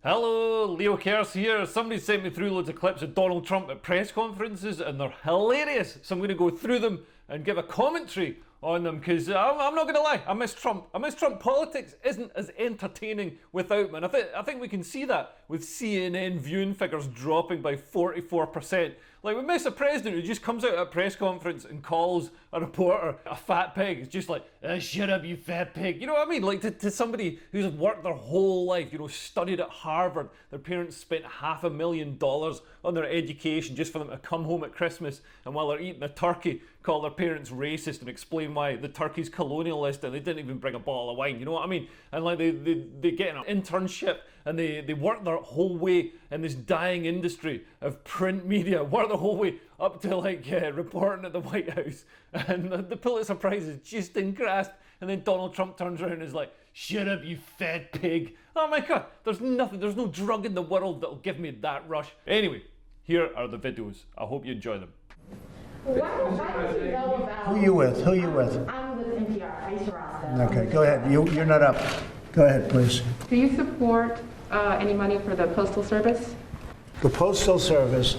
Hello, Leo Kers here. Somebody sent me through loads of clips of Donald Trump at press conferences and they're hilarious. So I'm going to go through them and give a commentary on them because I'm not going to lie, I miss Trump. I miss Trump. Politics isn't as entertaining without him. And I think we can see that with CNN viewing figures dropping by 44%. Like, we miss a president who just comes out at a press conference and calls a reporter a fat pig. It's just like, shut up, you fat pig. You know what I mean? Like, to somebody who's worked their whole life, studied at Harvard, their parents spent $500,000 on their education just for them to come home at Christmas and while they're eating a turkey, call their parents racist and explain why the turkey's colonialist and they didn't even bring a bottle of wine. You know what I mean? And like, they get an internship and they work their whole way in this dying industry of print media, work their whole way up to reporting at the White House. And the Pulitzer Prize is just in grasp. And then Donald Trump turns around and is like, shut up, you fat pig. Oh my God, there's no drug in the world that'll give me that rush. Anyway, here are the videos. I hope you enjoy them. Why don't you know about... Who you with? Who you with? I'm with NPR. I surround them. Okay, go ahead. You're not up. Go ahead, please. Do you support any money for the Postal Service? The Postal Service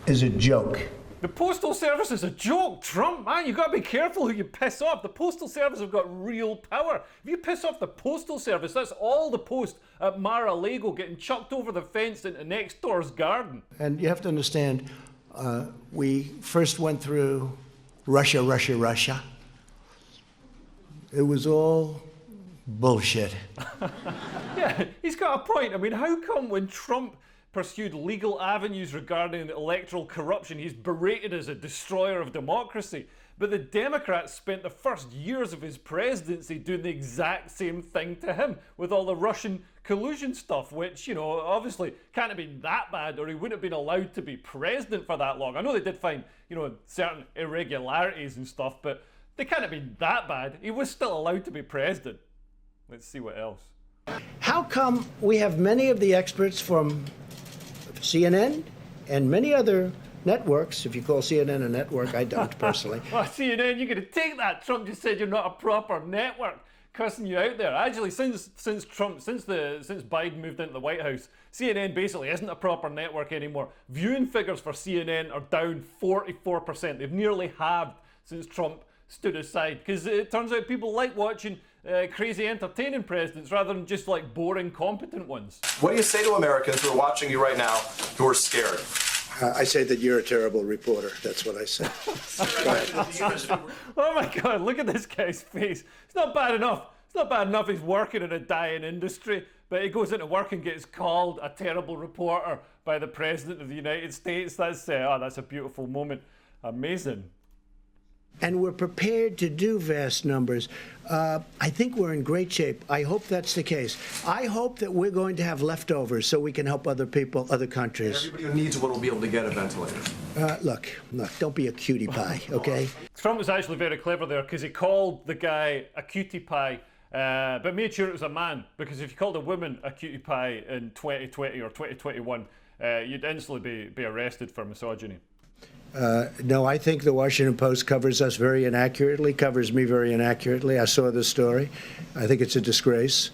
is a joke. The Postal Service is a joke, Trump, man. You've got to be careful who you piss off. The Postal Service have got real power. If you piss off the Postal Service, that's all the post at Mar-a-Lago getting chucked over the fence into next door's garden. And you have to understand, we first went through Russia. It was all bullshit. Yeah, he's got a point. I mean, how come when Trump pursued legal avenues regarding electoral corruption, he's berated as a destroyer of democracy? But the Democrats spent the first years of his presidency doing the exact same thing to him with all the Russian collusion stuff, which, obviously can't have been that bad or he wouldn't have been allowed to be president for that long. I know they did find, certain irregularities and stuff, but they can't have been that bad. He was still allowed to be president. Let's see what else. How come we have many of the experts from CNN and many other networks, if you call CNN a network, I don't personally. Well, CNN, you're going to take that. Trump just said you're not a proper network, cussing you out there. Actually, since Biden moved into the White House, CNN basically isn't a proper network anymore. Viewing figures for CNN are down 44%. They've nearly halved since Trump stood aside, because it turns out people like watching crazy entertaining presidents rather than just like boring competent ones. What do you say to Americans who are watching you right now who are scared? I say that you're a terrible reporter. That's what I say. Oh my God, look at this guy's face. It's not bad enough. It's not bad enough he's working in a dying industry, but he goes into work and gets called a terrible reporter by the President of the United States. That's a beautiful moment. Amazing. And we're prepared to do vast numbers. I think we're in great shape. I hope that's the case. I hope that we're going to have leftovers so we can help other people, other countries. Everybody who needs one will be able to get a ventilator. Look, don't be a cutie pie, okay? Trump was actually very clever there because he called the guy a cutie pie, but made sure it was a man, because if you called a woman a cutie pie in 2020 or 2021, you'd instantly be arrested for misogyny. No, I think the Washington Post covers us very inaccurately, covers me very inaccurately. I saw the story. I think it's a disgrace,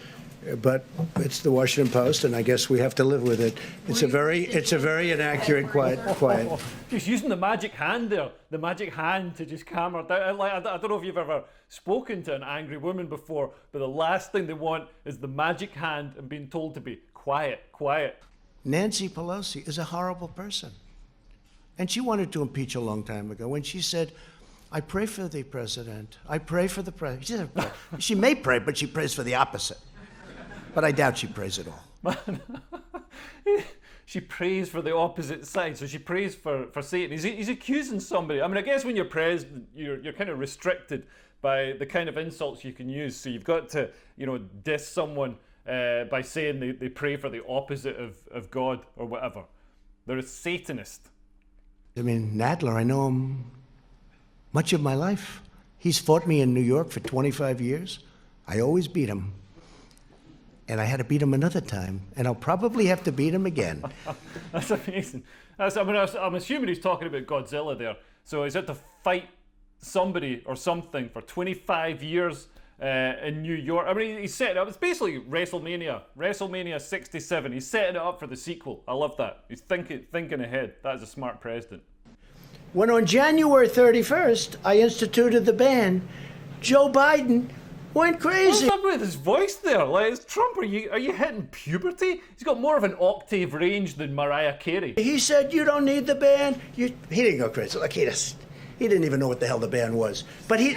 but it's the Washington Post, and I guess we have to live with it. It's a very inaccurate, quiet. Just using the magic hand there, the magic hand to just calm her down. I don't know if you've ever spoken to an angry woman before, but the last thing they want is the magic hand and being told to be quiet. Nancy Pelosi is a horrible person. And she wanted to impeach a long time ago when she said, I pray for the president. I pray for the president. She said, pray. She may pray, but she prays for the opposite. But I doubt she prays at all. Man, she prays for the opposite side. So she prays for Satan. He's accusing somebody. I mean, I guess when you're president, you're kind of restricted by the kind of insults you can use. So you've got to, diss someone by saying they pray for the opposite of God or whatever. They're a Satanist. I mean, Nadler, I know him much of my life. He's fought me in New York for 25 years. I always beat him. And I had to beat him another time. And I'll probably have to beat him again. That's amazing. I'm assuming he's talking about Godzilla there. So he's had to fight somebody or something for 25 years in New York. I mean, he's setting it up. It's basically WrestleMania 67. He's setting it up for the sequel. I love that. He's thinking ahead. That is a smart president. When on January 31st, I instituted the ban, Joe Biden went crazy. What's up with his voice there? Like, it's Trump, are you hitting puberty? He's got more of an octave range than Mariah Carey. He said, you don't need the ban. He didn't go crazy. Like, he didn't even know what the hell the ban was.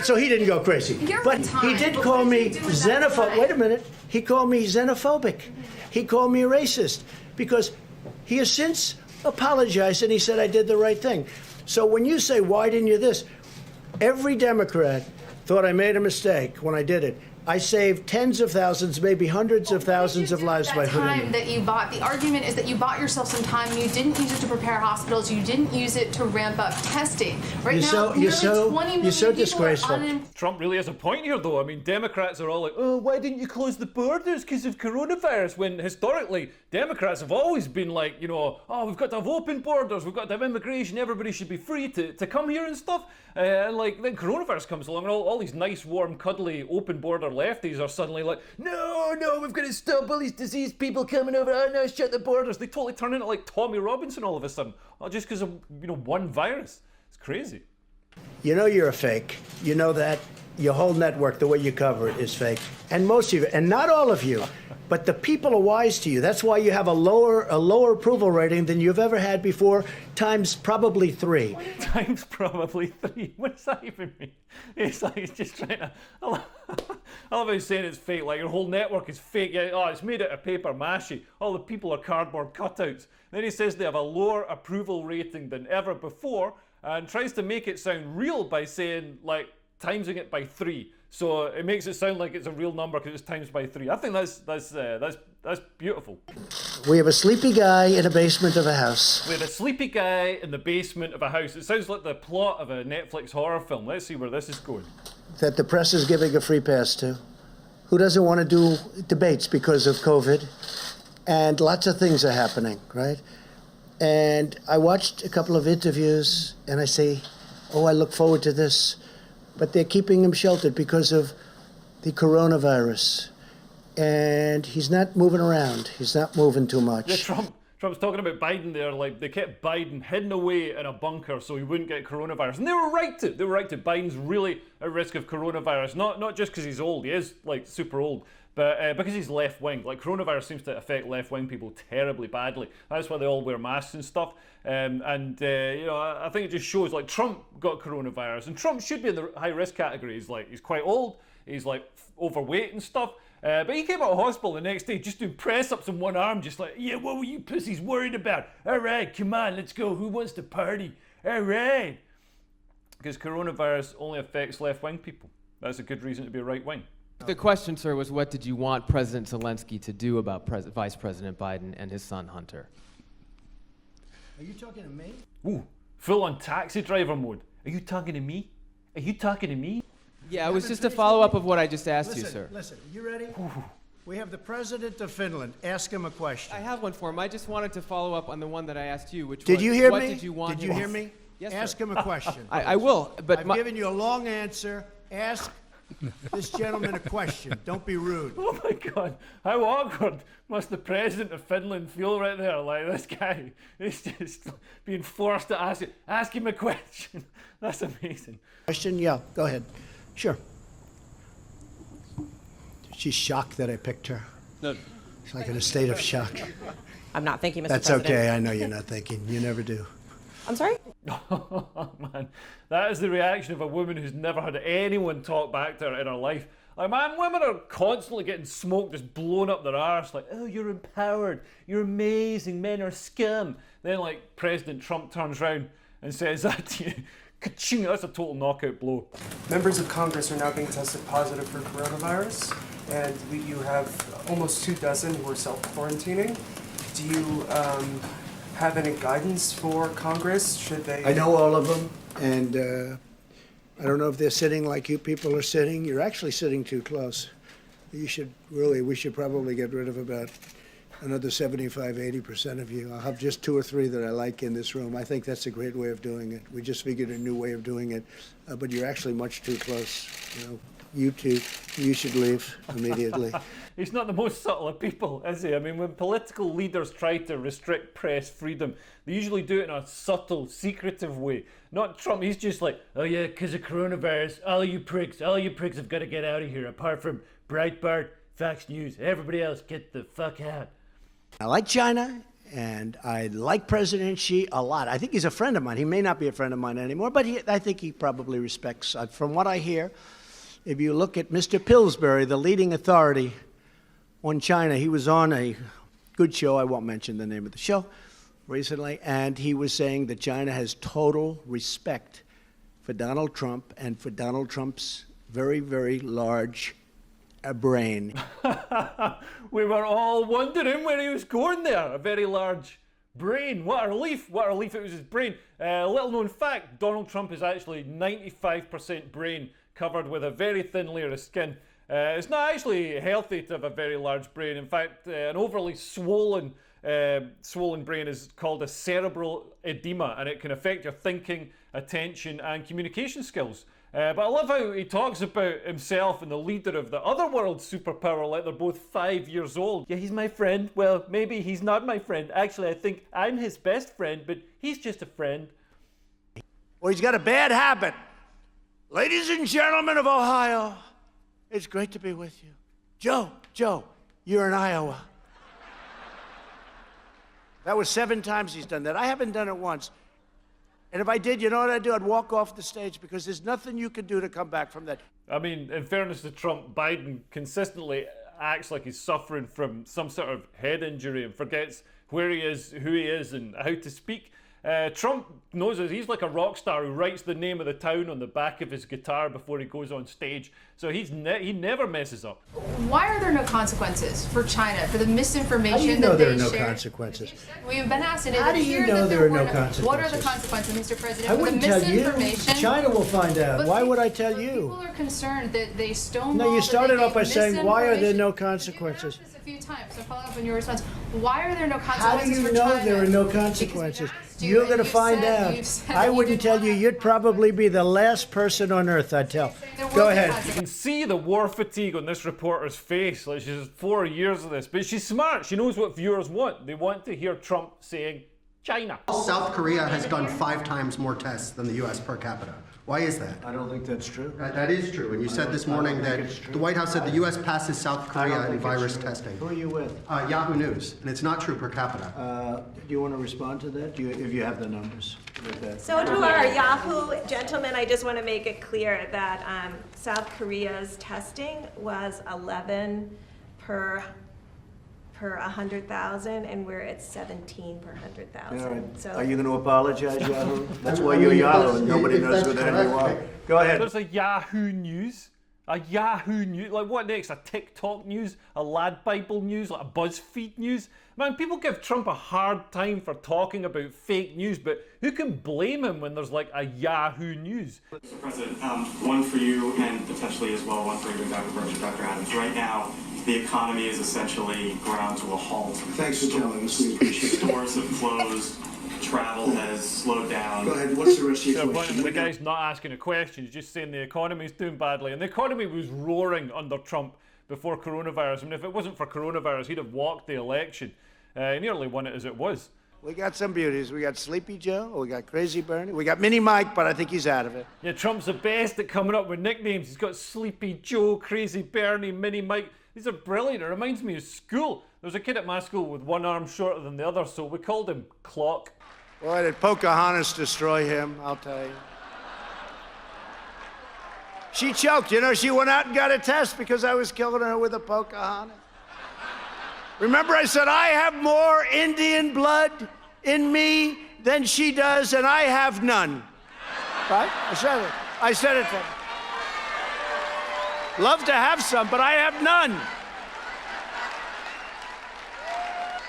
So he didn't go crazy. But he did call me xenophobic. Wait a minute. He called me xenophobic. He called me a racist because he has since apologized and he said I did the right thing. So when you say, why didn't you this? Every Democrat thought I made a mistake when I did it. I saved tens of thousands, maybe hundreds of thousands of lives by putting it. That you bought, the argument is that you bought yourself some time and you didn't use it to prepare hospitals, you didn't use it to ramp up testing. Right now, nearly 20 million people disgraceful. Trump really has a point here, though. I mean, Democrats are all like, oh, why didn't you close the borders because of coronavirus? When historically, Democrats have always been like, you know, oh, we've got to have open borders, we've got to have immigration, everybody should be free to come here and stuff. And like, then coronavirus comes along and all these nice, warm, cuddly, open border lefties are suddenly like, no, we've got to stop all these diseased people coming over. Oh no, shut the borders. They totally turn into like Tommy Robinson all of a sudden, just because of, you know, one virus. It's crazy. You know you're a fake. You know that. Your whole network, the way you cover it, is fake. And most of you, and not all of you, but the people are wise to you. That's why you have a lower approval rating than you've ever had before, times probably 3. Times probably 3. What does that even mean? It's like he's just trying to. I love how he's saying it's fake. Like your whole network is fake. Yeah, oh, it's made out of paper mache. All the people are cardboard cutouts. Then he says they have a lower approval rating than ever before, and tries to make it sound real by saying like timesing it by 3. So it makes it sound like it's a real number because it's times by 3. I think that's beautiful. We have a sleepy guy in a basement of a house. We have a sleepy guy in the basement of a house. It sounds like the plot of a Netflix horror film. Let's see where this is going. That the press is giving a free pass to. Who doesn't want to do debates because of COVID? And lots of things are happening, right? And I watched a couple of interviews and I say, oh, I look forward to this. But they're keeping him sheltered because of the coronavirus. And he's not moving around. He's not moving too much. Yeah, Trump's talking about Biden there. Like, they kept Biden hidden away in a bunker so he wouldn't get coronavirus. And they were right to. They were right to. Biden's really at risk of coronavirus. Not just because he's old. He is, like, super old. But because he's left-wing. Like, coronavirus seems to affect left-wing people terribly badly. That's why they all wear masks and stuff. You know, I think it just shows, like, Trump got coronavirus. And Trump should be in the high-risk category. He's quite old. He's, like, overweight and stuff. But he came out of hospital the next day just doing press-ups in one arm, just like, yeah, what were you pussies worried about? All right, come on, let's go. Who wants to party? All right. Because coronavirus only affects left-wing people. That's a good reason to be right-wing. The question, sir, was what did you want President Zelensky to do about Vice President Biden and his son Hunter? Are you talking to me? Ooh, full-on taxi driver mode. Are you talking to me? Are you talking to me? Yeah, it was just a follow-up of what I just asked you, sir. Listen, you ready? We have the president of Finland. Ask him a question. I have one for him. I just wanted to follow up on the one that I asked you, which was, Did you hear what me? did you want? Did you hear me? Yes, Ask sir. him a question. I will, but I've given you a long answer. Ask this gentleman a question. Don't be rude. Oh my God, how awkward must the president of Finland feel right there? Like, this guy is just being forced to ask him a question. That's amazing. Question? Yeah, go ahead. Sure. She's shocked that I picked her. No. She's like in a state of shock. I'm not thinking, Mr. That's President. okay. I know you're not thinking. You never do. I'm sorry? Oh man, that is the reaction of a woman who's never had anyone talk back to her in her life. Like, man, women are constantly getting smoked, just blown up their arse. Like, oh, you're empowered, you're amazing, men are scum. Then, like, President Trump turns around and says that to you. Ka-ching, that's a total knockout blow. Members of Congress are now being tested positive for coronavirus, and you have almost 24 who are self-quarantining. Do you have any guidance for Congress? Should they? I know all of them, and I don't know if they're sitting like you people are sitting. You're actually sitting too close. We should probably get rid of about another 75, 80% of you. I'll have just 2 or 3 that I like in this room. I think that's a great way of doing it. We just figured a new way of doing it, but you're actually much too close. You know, You too. You should leave immediately. He's not the most subtle of people, is he? I mean, when political leaders try to restrict press freedom, they usually do it in a subtle, secretive way. Not Trump. He's just like, oh yeah, because of coronavirus, all you pricks have got to get out of here, apart from Breitbart, Fox News. Everybody else, get the fuck out. I like China, and I like President Xi a lot. I think he's a friend of mine. He may not be a friend of mine anymore, but I think he probably respects. From what I hear, if you look at Mr. Pillsbury, the leading authority on China, he was on a good show, I won't mention the name of the show, recently, and he was saying that China has total respect for Donald Trump and for Donald Trump's very, very large brain. We were all wondering where he was going there. A very large brain. What a relief. What a relief it was his brain. Little known fact, Donald Trump is actually 95% brain covered with a very thin layer of skin. It's not actually healthy to have a very large brain. In fact, an overly swollen brain is called a cerebral edema, and it can affect your thinking, attention, and communication skills. But I love how he talks about himself and the leader of the other world superpower like they're both 5 years old. Yeah, he's my friend. Well, maybe he's not my friend. Actually, I think I'm his best friend, but he's just a friend. Well, he's got a bad habit. Ladies and gentlemen of Ohio, it's great to be with you. Joe, you're in Iowa. That was 7 times he's done that. I haven't done it once. And if I did, you know what I'd do? I'd walk off the stage because there's nothing you can do to come back from that. I mean, in fairness to Trump, Biden consistently acts like he's suffering from some sort of head injury and forgets where he is, who he is, and how to speak. Trump knows it. He's like a rock star who writes the name of the town on the back of his guitar before he goes on stage. So he never messes up. Why are there no consequences for China for the misinformation How do you know that they there are no shared? consequences? We've been asked today. How do you know there are no consequences? What are the consequences, Mr. President, I for the wouldn't tell you. misinformation? China will find out. But Why would I tell you? People are concerned that they stonewalled. No, you started off by saying, why are there no consequences? consequences? This a few times, so follow up on your response. Why are there no How do consequences you for know China? there are no Because we've consequences? asked you, You're and going to you've find said- out. you've said I that you wouldn't did tell not you. have You'd probably be the last person on earth I'd tell. There will Go be ahead. You can see the war fatigue on this reporter's face. Like, she's 4 years of this, but she's smart. She knows what viewers want. They want to hear Trump saying China. South Korea has done 5 times more tests than the U.S. per capita. Why is that? I don't think that's true. That is true. And you said this morning that the White House said the U.S. passes South Korea in virus testing. Who are you with? Yahoo News. And it's not true per capita. Do you want to respond to that? If you have the numbers with that. So to our Yahoo gentlemen, I just want to make it clear that South Korea's testing was 11 per 100,000, and we're at 17 per 100,000. All right. So Are you going to apologize, Yahoo? That's why you're Yahoo, and nobody knows who the hell you are. Go ahead. There's a Yahoo News. A Yahoo News. Like, what next? A TikTok News? A Lad Bible News? Like a BuzzFeed News? Man, people give Trump a hard time for talking about fake news, but who can blame him when there's like a Yahoo News? Mr. President, one for you and potentially as well one for you, Dr. Adams. Right now, the economy is essentially ground to a halt. Thanks for telling us. We appreciate it. Stores have closed. Travel has slowed down. Go ahead. What's the rest of your The question? guy's not asking a question. He's just saying the economy's doing badly. And the economy was roaring under Trump before coronavirus. I mean, if it wasn't for coronavirus, he'd have walked the election. He nearly won it as it was. We got some beauties. We got Sleepy Joe, we got Crazy Bernie, we got Mini Mike, but I think he's out of it. Yeah, Trump's the best at coming up with nicknames. He's got Sleepy Joe, Crazy Bernie, Mini Mike. These are brilliant. It reminds me of school. There was a kid at my school with one arm shorter than the other, so we called him Clock. Boy, did Pocahontas destroy him, I'll tell you. She choked, you know, she went out and got a test because I was killing her with a Pocahontas. Remember I said, I have more Indian blood in me than she does, and I have none. Right? I said it to her. Love to have some, but I have none.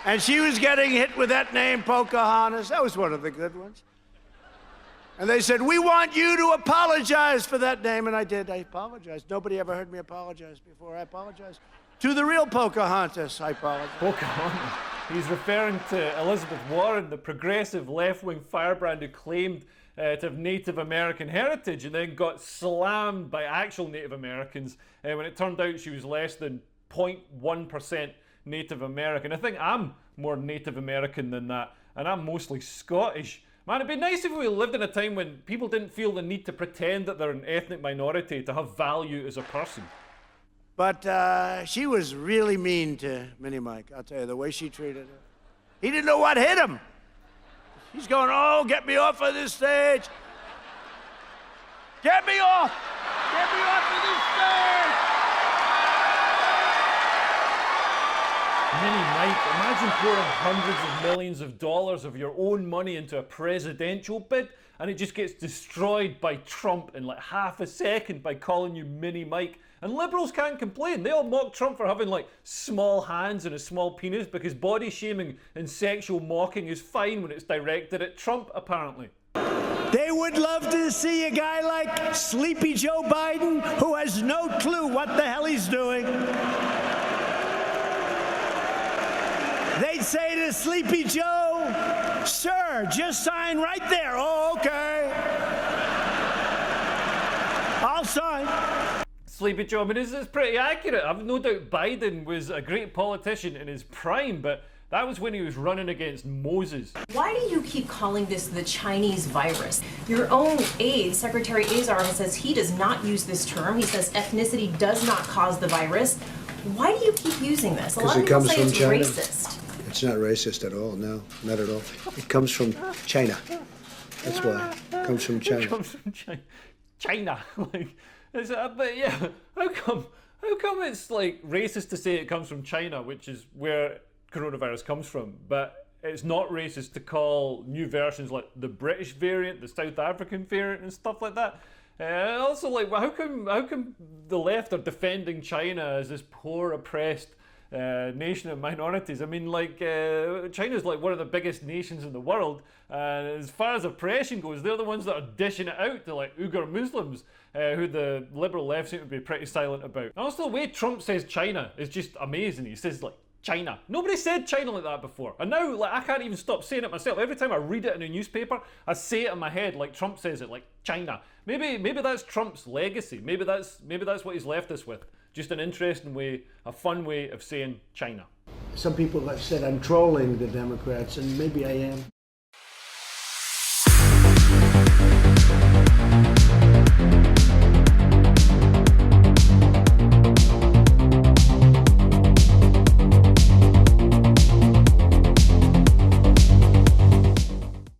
And she was getting hit with that name, Pocahontas. That was one of the good ones. And they said, we want you to apologize for that name. And I did. I apologized. Nobody ever heard me apologize before. I apologized. To the real Pocahontas, I apologize. Pocahontas. He's referring to Elizabeth Warren, the progressive left-wing firebrand who claimed to have Native American heritage, and then got slammed by actual Native Americans when it turned out she was less than 0.1% Native American. I think I'm more Native American than that, and I'm mostly Scottish. Man, it'd be nice if we lived in a time when people didn't feel the need to pretend that they're an ethnic minority to have value as a person. But she was really mean to Mini Mike. I'll tell you, the way she treated her. He didn't know what hit him. He's going, oh, get me off of this stage. Get me off! Get me off of this stage! Mini Mike, imagine pouring hundreds of millions of dollars of your own money into a presidential bid, and it just gets destroyed by Trump in like half a second by calling you Mini Mike. And liberals can't complain. They all mock Trump for having like small hands and a small penis, because body shaming and sexual mocking is fine when it's directed at Trump, apparently. They would love to see a guy like Sleepy Joe Biden, who has no clue what the hell he's doing. They'd say to Sleepy Joe, sir, just sign right there. Oh, okay. I'll sign. Sleepy Joe, I mean, it's pretty accurate. I've no doubt Biden was a great politician in his prime, but that was when he was running against Moses. Why do you keep calling this the Chinese virus? Your own aide, Secretary Azar, says he does not use this term. He says ethnicity does not cause the virus. Why do you keep using this? A lot of people say it's racist. It's not racist at all, no, not at all. It comes from China. That's why. It comes from China. It comes from China. But yeah, how come it's like racist to say it comes from China, which is where coronavirus comes from, but it's not racist to call new versions like the British variant, the South African variant, and stuff like that? Also, like, how come the left are defending China as this poor, oppressed nation of minorities? I mean, like, China's like one of the biggest nations in the world, and as far as oppression goes, they're the ones that are dishing it out to like Uyghur Muslims, who the liberal left seem to be pretty silent about. And also, the way Trump says China is just amazing. He says like China. Nobody said China like that before, and now like I can't even stop saying it myself. Every time I read it in a newspaper, I say it in my head like Trump says it, like China. Maybe that's Trump's legacy. Maybe that's what he's left us with. Just an interesting way, a fun way of saying China. Some people have said I'm trolling the Democrats, and maybe I am.